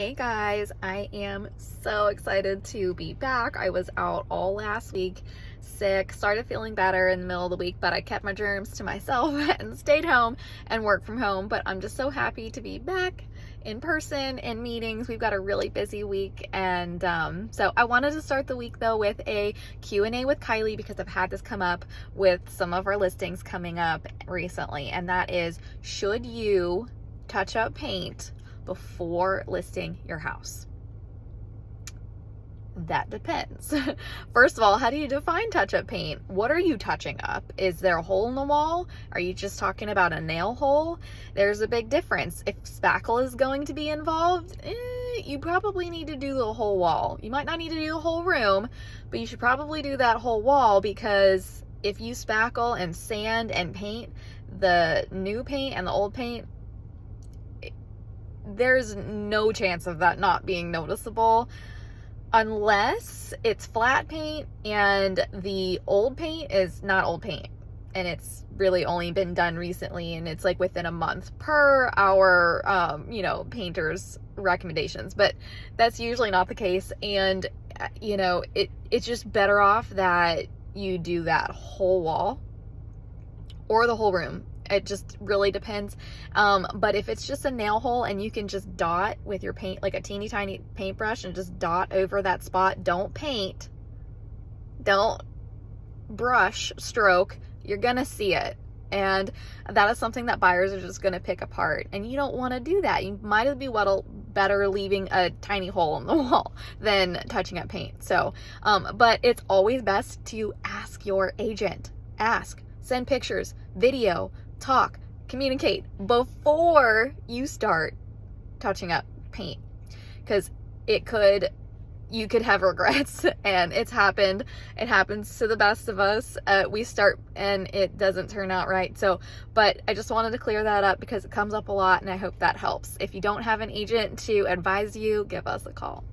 Hey guys, I am so excited to be back. I was out all last week, sick, started feeling better in the middle of the week, but I kept my germs to myself and stayed home and worked from home. But I'm just so happy to be back in person in meetings. We've got a really busy week, and so I wanted to start the week though with a Q&A with Kylie, because I've had this come up with some of our listings coming up recently, and that is, should you touch up paint before listing your house? That depends. First of all, how do you define touch-up paint? What are you touching up? Is there a hole in the wall? Are you just talking about a nail hole? There's a big difference. If spackle is going to be involved, you probably need to do the whole wall. You might not need to do the whole room, but you should probably do that whole wall, because if you spackle and sand and paint the new paint and the old paint, there's no chance of that not being noticeable, unless it's flat paint and the old paint is not old paint and it's really only been done recently and it's like within a month per our painters recommendations. But that's usually not the case, and it's just better off that you do that whole wall or the whole room. It just really depends. But if it's just a nail hole and you can just dot with your paint, like a teeny tiny paintbrush, and just dot over that spot, don't paint, don't brush stroke, you're gonna see it. And that is something that buyers are just gonna pick apart, and you don't want to do that. You might be better leaving a tiny hole in the wall than touching up paint. So but it's always best to ask your agent. Send pictures, video, talk, communicate before you start touching up paint, because you could have regrets. And it happens to the best of us. We start and it doesn't turn out right. But I just wanted to clear that up because it comes up a lot, and I hope that helps. If you don't have an agent to advise you, give us a call.